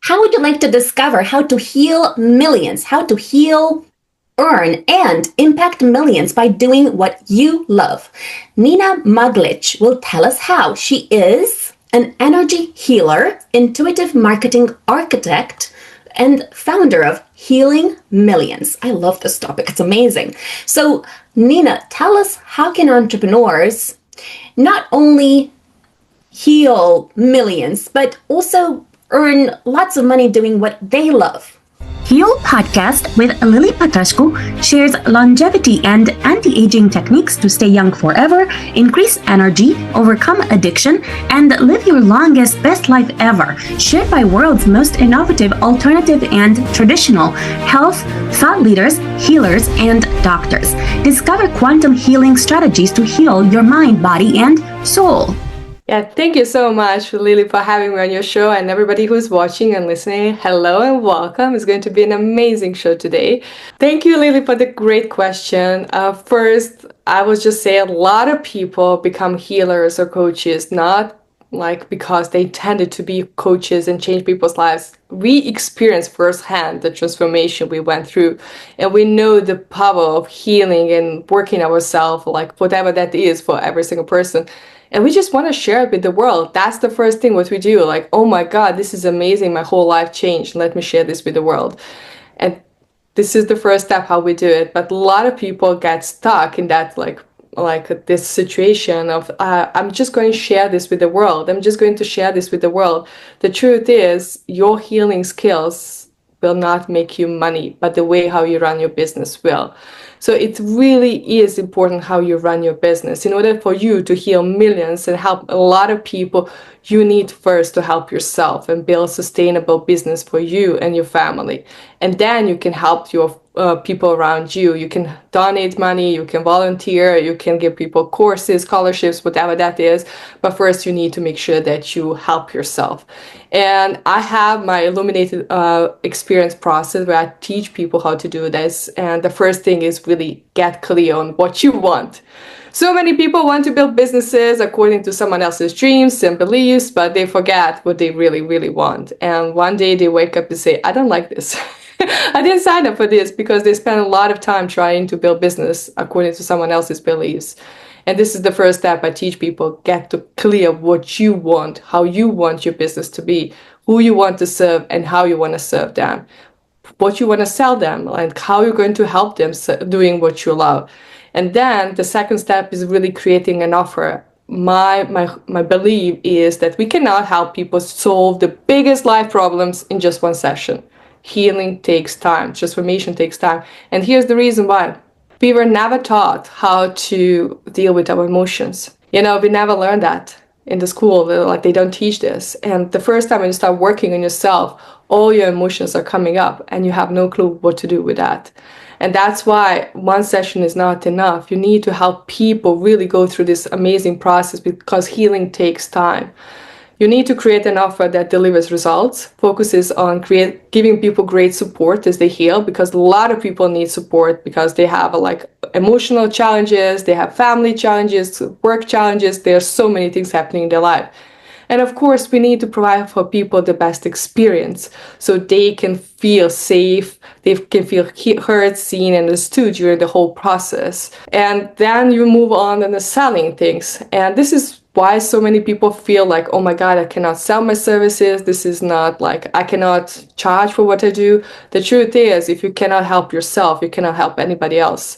How would you like to discover how to heal millions, how to heal, earn, and impact millions by doing what you love? Nina Maglic will tell us how. She is an energy healer, intuitive marketing architect, and founder of Healing Millions. I love this topic. It's amazing. So, Nina, tell us, how can entrepreneurs not only heal millions, but also earn lots of money doing what they love? Heal Podcast with Lily Patrascu shares longevity and anti-aging techniques to stay young forever, increase energy, overcome addiction, and live your longest, best life ever. Shared by world's most innovative, alternative, and traditional health thought leaders, healers, and doctors. Discover quantum healing strategies to heal your mind, body, and soul. Yeah, thank you so much, Lily, for having me on your show, and everybody who's watching and listening. Hello and welcome. It's going to be an amazing show today. Thank you, Lily, for the great question. First, I would just say a lot of people become healers or coaches, not like because they intended to be coaches and change people's lives. We experience firsthand the transformation we went through, and we know the power of healing and working ourselves, like whatever that is for every single person. And we just want to share it with the world. That's the first thing what we do. Like, oh my God, this is amazing. My whole life changed. Let me share this with the world. And this is the first step how we do it. But a lot of people get stuck in that like this situation of I'm just going to share this with the world. I'm just going to share this with the world. The truth is, your healing skills will not make you money, but the way how you run your business will. So it really is important how you run your business. In order for you to heal millions and help a lot of people, you need first to help yourself and build a sustainable business for you and your family. And then you can help your people around you. You can donate money, you can volunteer, you can give people courses, scholarships, whatever that is. But first, you need to make sure that you help yourself. And I have my Illuminated Experience process where I teach people how to do this. And the first thing is really get clear on what you want. So many people want to build businesses according to someone else's dreams and beliefs, but they forget what they really, really want. And one day they wake up and say, I don't like this. I didn't sign up for this, because they spend a lot of time trying to build business according to someone else's beliefs. And this is the first step I teach people: get to clear what you want, how you want your business to be, who you want to serve and how you want to serve them, what you want to sell them, and how you're going to help them doing what you love. And then the second step is really creating an offer. My belief is that we cannot help people solve the biggest life problems in just one session. Healing takes time, transformation takes time. And here's the reason why. We were never taught how to deal with our emotions. We never learned that in the school. Like, they don't teach this. And the first time when you start working on yourself, all your emotions are coming up and you have no clue what to do with that. And that's why one session is not enough. You need to help people really go through this amazing process, because healing takes time. You need to create an offer that delivers results, focuses on giving people great support as they heal, because a lot of people need support because they have emotional challenges, they have family challenges, work challenges. There are so many things happening in their life. And of course, we need to provide for people the best experience so they can feel safe, they can feel heard, seen, and understood during the whole process. And then you move on and the selling things. And this is why so many people feel like, oh my God, I cannot sell my services. This is not I cannot charge for what I do. The truth is, if you cannot help yourself, you cannot help anybody else.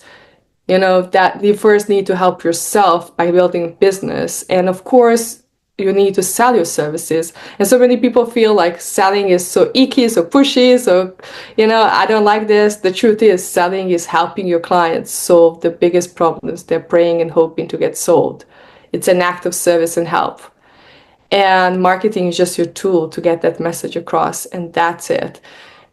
That you first need to help yourself by building business. And of course, you need to sell your services. And so many people feel like selling is so icky, so pushy, so, I don't like this. The truth is, selling is helping your clients solve the biggest problems they're praying and hoping to get solved. It's an act of service and help. And marketing is just your tool to get that message across, and that's it.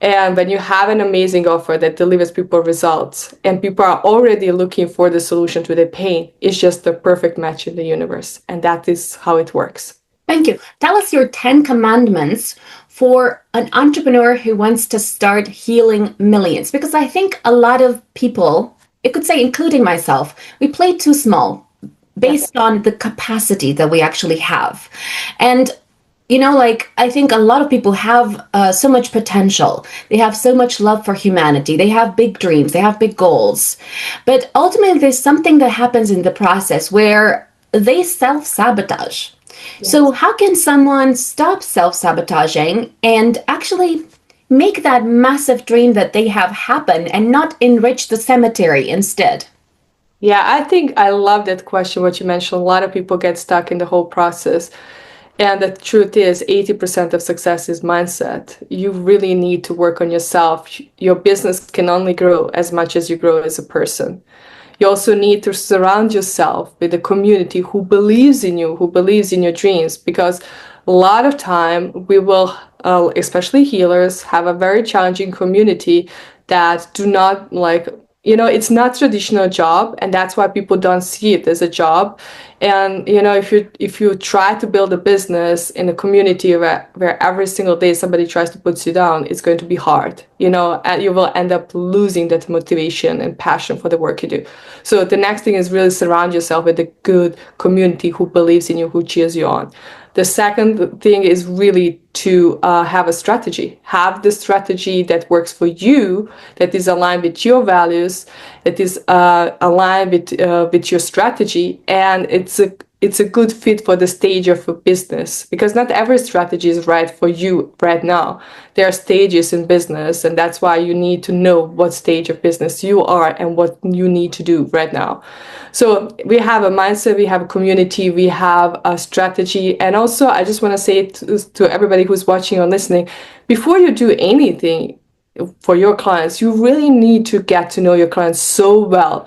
And when you have an amazing offer that delivers people results and people are already looking for the solution to their pain, it's just the perfect match in the universe. And that is how it works. Thank you. Tell us your 10 commandments for an entrepreneur who wants to start healing millions. Because I think a lot of people, I could say including myself, we play too small based on the capacity that we actually have. And like I think a lot of people have so much potential. They have so much love for humanity. They have big dreams. They have big goals. But ultimately, there's something that happens in the process where they self sabotage. So, how can someone stop self sabotaging and actually make that massive dream that they have happen and not enrich the cemetery instead? Yeah, I think I love that question, what you mentioned. A lot of people get stuck in the whole process. And the truth is, 80% of success is mindset. You really need to work on yourself. Your business can only grow as much as you grow as a person. You also need to surround yourself with a community who believes in you, who believes in your dreams, because a lot of time we will, especially healers, have a very challenging community that do not like, it's not traditional job, and that's why people don't see it as a job. And if you try to build a business in a community where every single day somebody tries to put you down, it's going to be hard, and you will end up losing that motivation and passion for the work you do. So the next thing is really surround yourself with a good community who believes in you, who cheers you on. The second thing is really to have a strategy. Have the strategy that works for you, that is aligned with your values, that is aligned with your strategy, and it's a good fit for the stage of a business, because not every strategy is right for you right now. There are stages in business, and that's why you need to know what stage of business you are and what you need to do right now. So we have a mindset, we have a community, we have a strategy. And also, I just want to say to everybody who's watching or listening, before you do anything for your clients, you really need to get to know your clients so well,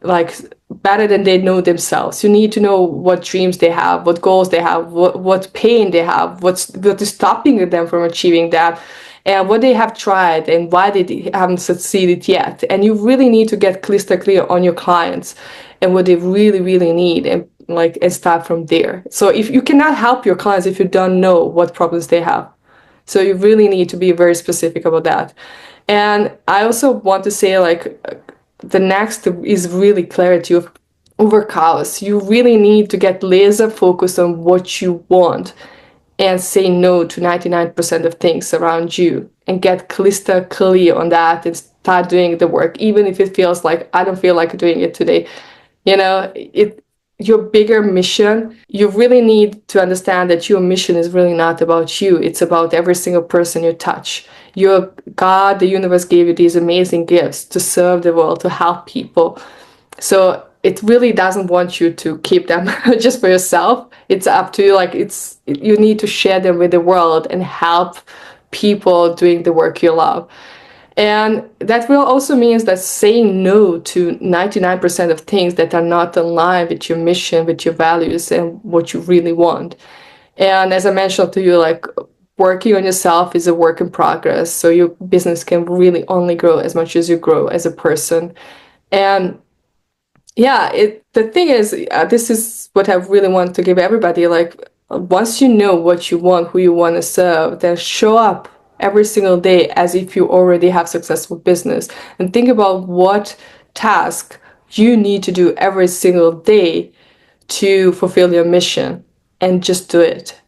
like better than they know themselves. You need to know what dreams they have, what goals they have, what pain they have, what is stopping them from achieving that, and what they have tried and why they haven't succeeded yet. And you really need to get crystal clear on your clients and what they really, really need, and start from there. So if you cannot help your clients if you don't know what problems they have. So you really need to be very specific about that. And I also want to say, the next is really clarity over chaos. You really need to get laser focused on what you want and say no to 99% of things around you, and get crystal clear on that and start doing the work, even if it feels like I don't feel like doing it today. Your bigger mission, you really need to understand that your mission is really not about you. It's about every single person you touch. Your God, the universe gave you these amazing gifts to serve the world, to help people. So it really doesn't want you to keep them just for yourself. It's up to you. You need to share them with the world and help people doing the work you love. And that will also means that saying no to 99% of things that are not aligned with your mission, with your values, and what you really want. And as I mentioned to you, working on yourself is a work in progress. So your business can really only grow as much as you grow as a person. And yeah, the thing is, this is what I really want to give everybody. Once you know what you want, who you want to serve, then show up every single day as if you already have successful business, and think about what task you need to do every single day to fulfill your mission, and just do it.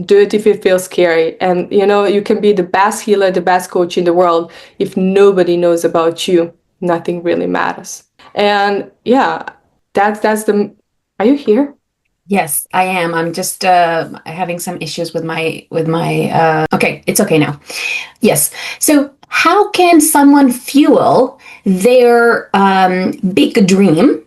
Do it if it feels scary. And you can be the best healer, the best coach in the world. If nobody knows about you, nothing really matters. And yeah, that's the. Are you here? Yes, I am. I'm just having some issues with my. Okay, it's okay now. Yes. So, how can someone fuel their big dream,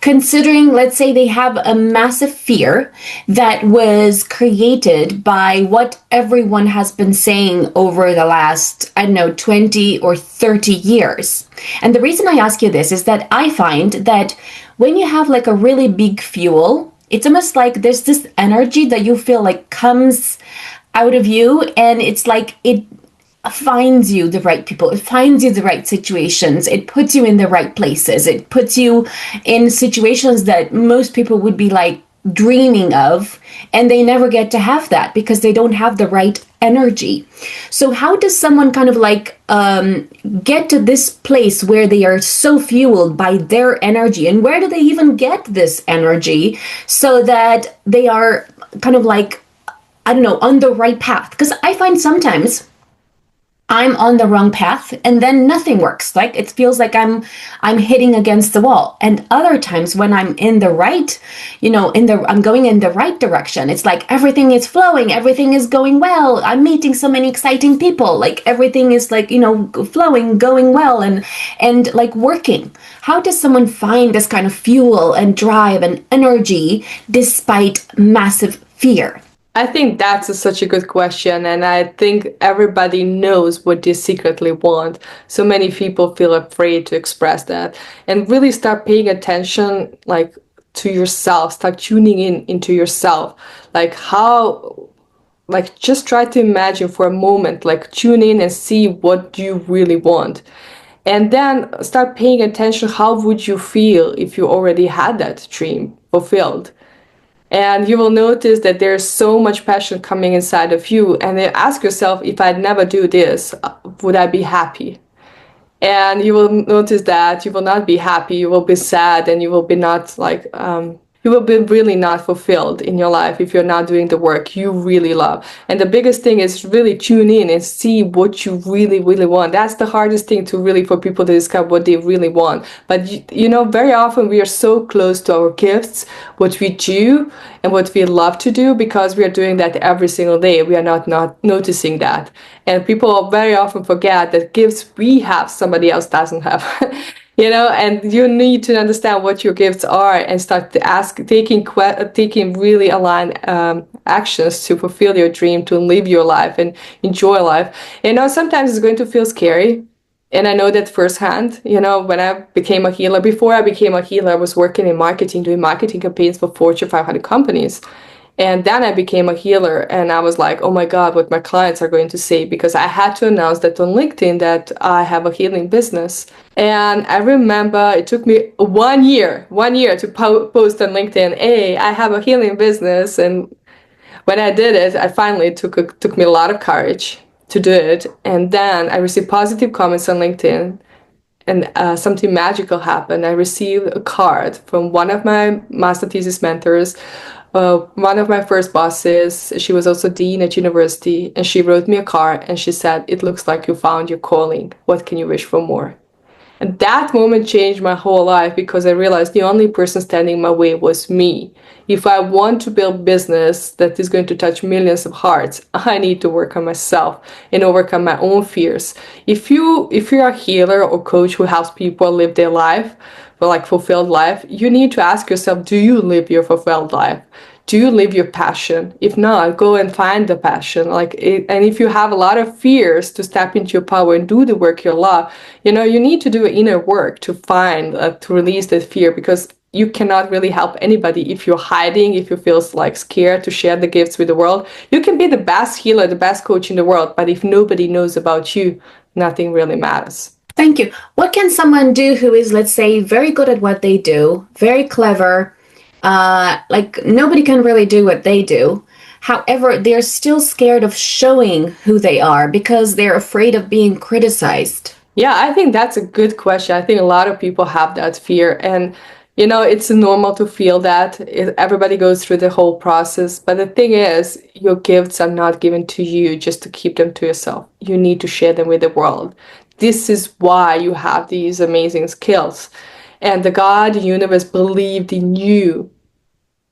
considering, let's say, they have a massive fear that was created by what everyone has been saying over the last, I don't know, 20 or 30 years? And the reason I ask you this is that I find that when you have a really big fuel, it's almost like there's this energy that you feel like comes out of you, and it's like it finds you the right people, it finds you the right situations, it puts you in the right places, it puts you in situations that most people would be dreaming of, and they never get to have that because they don't have the right energy. So how does someone kind of get to this place where they are so fueled by their energy, and where do they even get this energy so that they are kind of I don't know, on the right path. Because I find sometimes I'm on the wrong path and then nothing works. Like it feels like I'm hitting against the wall. And other times when I'm in the right, I'm going in the right direction. It's like everything is flowing, everything is going well. I'm meeting so many exciting people. Like everything is like, flowing, going well and like working. How does someone find this kind of fuel and drive and energy despite massive fear? I think that's such a good question, and I think everybody knows what they secretly want. So many people feel afraid to express that, and really start paying attention, like to yourself. Start tuning in into yourself, like how, like just try to imagine for a moment, like tune in and see what you really want, and then start paying attention. How would you feel if you already had that dream fulfilled? And you will notice that there's so much passion coming inside of you. And then ask yourself, if I'd never do this, would I be happy? And you will notice that you will not be happy. You will be sad, and you will be not like you will be really not fulfilled in your life if you're not doing the work you really love. And the biggest thing is really tune in and see what you really, really want. That's the hardest thing to really for people to discover what they really want. But very often we are so close to our gifts, what we do and what we love to do, because we are doing that every single day. We are not noticing that. And people very often forget that gifts we have, somebody else doesn't have. And you need to understand what your gifts are and start to taking really aligned actions to fulfill your dream, to live your life and enjoy life. Sometimes it's going to feel scary. And I know that firsthand. When I became a healer, before I became a healer, I was working in marketing, doing marketing campaigns for Fortune 500 companies. And then I became a healer, and I was like, oh my God, what my clients are going to say, because I had to announce that on LinkedIn that I have a healing business. And I remember it took me 1 year to post on LinkedIn, hey, I have a healing business. And when I did it, it took me a lot of courage to do it. And then I received positive comments on LinkedIn, and something magical happened. I received a card from one of my master thesis mentors, one of my first bosses. She was also dean at university, and she wrote me a card and she said, it looks like you found your calling. What can you wish for more? And that moment changed my whole life, because I realized the only person standing in my way was me. If I want to build business that is going to touch millions of hearts, I need to work on myself and overcome my own fears. If you're a healer or coach who helps people live their life, like fulfilled life, you need to ask yourself, do you live your fulfilled life? Do you live your passion? If not, go and find the passion. And if you have a lot of fears to step into your power and do the work you love, you need to do inner work to find, to release that fear, because you cannot really help anybody if you're hiding, if you feel like scared to share the gifts with the world. You can be the best healer, the best coach in the world, but if nobody knows about you, nothing really matters. Thank you. What can someone do who is, let's say, very good at what they do, very clever, like nobody can really do what they do. However, they're still scared of showing who they are because they're afraid of being criticized? Yeah, I think that's a good question. I think a lot of people have that fear, and it's normal to feel that. Everybody goes through the whole process. But the thing is, your gifts are not given to you just to keep them to yourself. You need to share them with the world. This is why you have these amazing skills. And the God, the universe believed in you.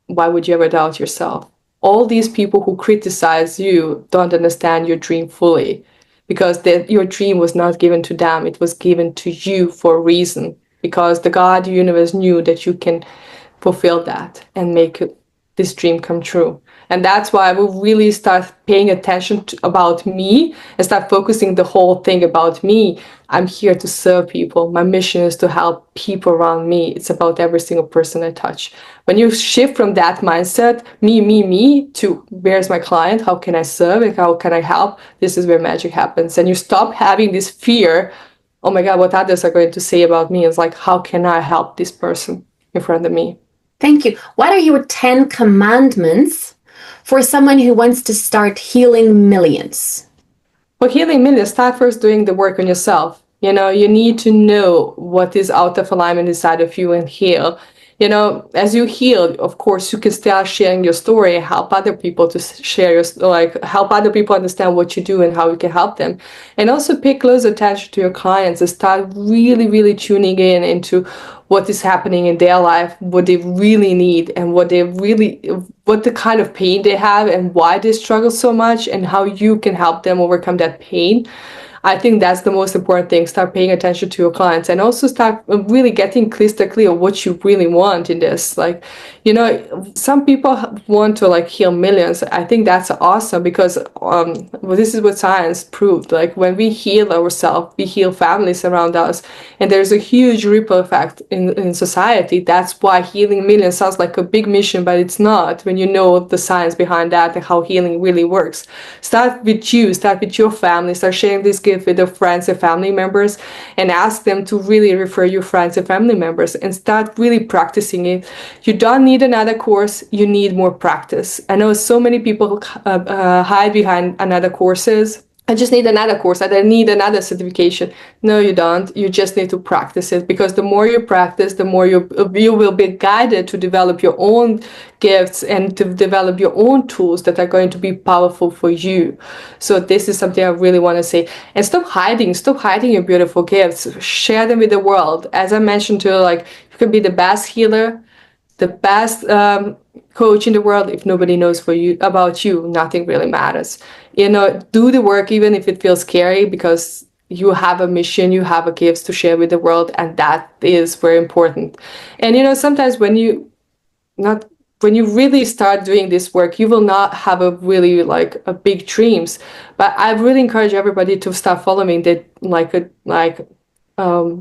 Why would you ever doubt yourself? All these people who criticize you don't understand your dream fully, because your dream was not given to them. It was given to you for a reason, because the God, the universe knew that you can fulfill that and make this dream come true. And that's why I will really start paying attention about me and start focusing the whole thing about me. I'm here to serve people. My mission is to help people around me. It's about every single person I touch. When you shift from that mindset, me, to where's my client? How can I serve? And how can I help? This is where magic happens. And you stop having this fear, oh my God, what others are going to say about me. It's like, how can I help this person in front of me? Thank you. What are your 10 commandments for someone who wants to start healing millions? For healing millions, start first doing the work on yourself. You need to know what is out of alignment inside of you and heal. As you heal, of course, you can start sharing your story, help other people to share help other people understand what you do and how you can help them. And also pay close attention to your clients and start really, really tuning in into what is happening in their life, what they really need, and what the kind of pain they have and why they struggle so much, and how you can help them overcome that pain. I think that's the most important thing. Start paying attention to your clients, and also start really getting crystal clear what you really want in this. Some people want to heal millions. I think that's awesome because this is what science proved. Like when we heal ourselves, we heal families around us, and there's a huge ripple effect in society. That's why healing millions sounds like a big mission, but it's not when you know the science behind that and how healing really works. Start with you, start with your family, start sharing this gift with your friends and family members, and ask them to really refer your friends and family members, and start really practicing it. You don't need another course, you need more practice. I know so many people hide behind another courses. I just need another course, I need another certification. No, you don't. You just need to practice it, because the more you practice, the more you will be guided to develop your own gifts and to develop your own tools that are going to be powerful for you. So this is something I really want to say. And stop hiding your beautiful gifts. Share them with the world. As I mentioned too, you can be the best healer, the best coach in the world. If nobody knows about you, nothing really matters. Do the work even if it feels scary, because you have a mission, you have a gift to share with the world, and that is very important. And sometimes when you really start doing this work, you will not have a really a big dreams. But I really encourage everybody to start following that,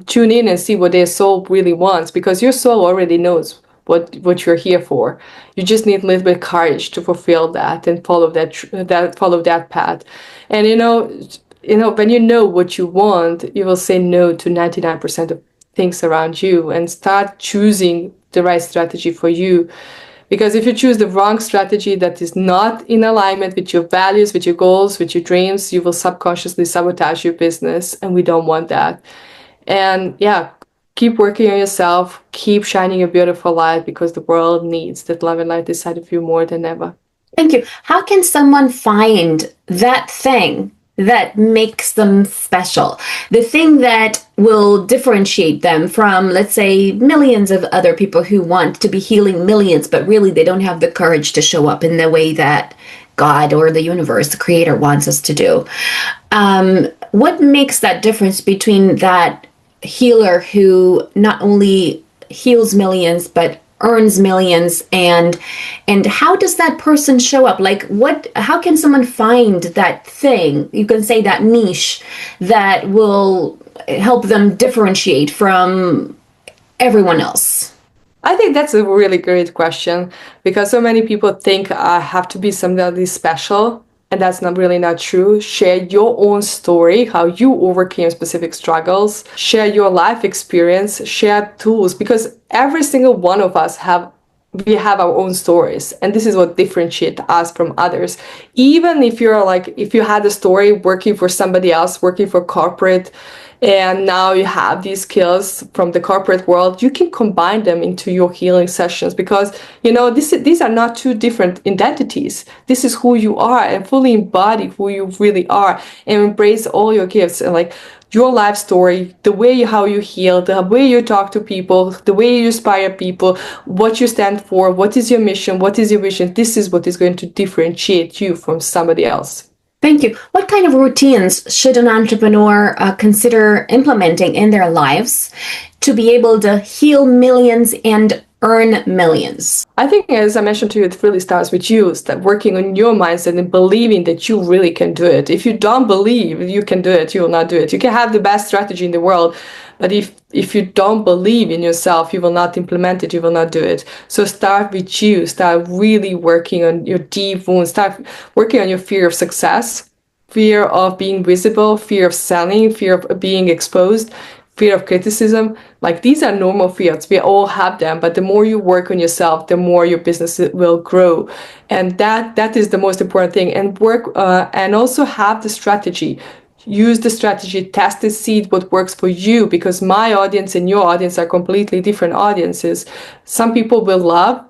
tune in and see what their soul really wants, because your soul already knows what you're here for. You just need a little bit of courage to fulfill that and follow that path. And when you know what you want, you will say no to 99% of things around you and start choosing the right strategy for you. Because if you choose the wrong strategy that is not in alignment with your values, with your goals, with your dreams, you will subconsciously sabotage your business, and we don't want that. And yeah, keep working on yourself, keep shining your beautiful light, because the world needs that love and light inside of you more than ever. Thank you. How can someone find that thing that makes them special? The thing that will differentiate them from, let's say, millions of other people who want to be healing millions, but really they don't have the courage to show up in the way that God or the universe, the creator, wants us to do. What makes that difference between that healer who not only heals millions but earns millions, and how does that person show up? How can someone find that thing, you can say that niche, that will help them differentiate from everyone else? I think that's a really great question, because so many people think I have to be somebody special. And that's not true. Share your own story, how you overcame specific struggles. Share your life experience, share tools, because every single one of us we have our own stories, and this is what differentiates us from others. Even if if you had a story working for somebody else, working for corporate, and now you have these skills from the corporate world, you can combine them into your healing sessions, because these are not two different identities. This is who you are, and fully embody who you really are, and embrace all your gifts, and your life story, how you heal, the way you talk to people, the way you inspire people, what you stand for, what is your mission, what is your vision. This is what is going to differentiate you from somebody else. Thank you. What kind of routines should an entrepreneur consider implementing in their lives to be able to heal millions and earn millions? I think, as I mentioned to you, it really starts with you, working on your mindset and believing that you really can do it. If you don't believe you can do it, you will not do it. You can have the best strategy in the world, but if you don't believe in yourself, you will not implement it, you will not do it. So start with you. Start really working on your deep wounds. Start working on your fear of success, fear of being visible, fear of selling, fear of being exposed, fear of criticism. These are normal fears. We all have them, but the more you work on yourself, the more your business will grow. And that is the most important thing. And work and also have the strategy. use the strategy, test the seed, what works for you, because my audience and your audience are completely different audiences. Some people will love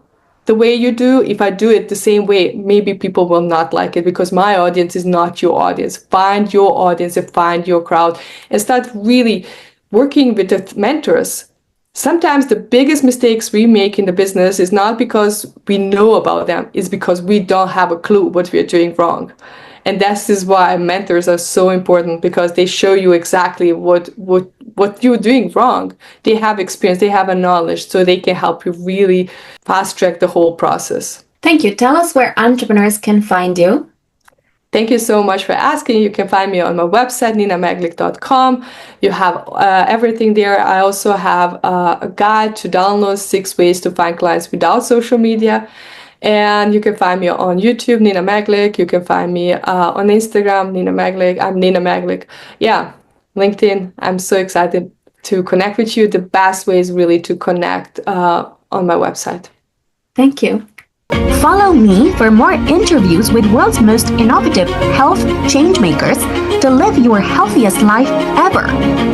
the way you do. If I do it the same way, maybe people will not like it, because my audience is not your audience. Find your audience and find your crowd and start really working with the mentors. Sometimes the biggest mistakes we make in the business is not because we know about them, it's because we don't have a clue what we are doing wrong. And that is why mentors are so important, because they show you exactly what you're doing wrong. They have experience, they have a knowledge, so they can help you really fast track the whole process. Thank you. Tell us where entrepreneurs can find you. Thank you so much for asking. You can find me on my website, ninamaglic.com. You have everything there. I also have a guide to download 6 ways to find clients without social media. And you can find me on YouTube, Nina Maglic. You can find me on Instagram, Nina Maglic. I'm Nina Maglic. Yeah, LinkedIn. I'm so excited to connect with you. The best way is really to connect on my website. Thank you. Follow me for more interviews with world's most innovative health changemakers to live your healthiest life ever.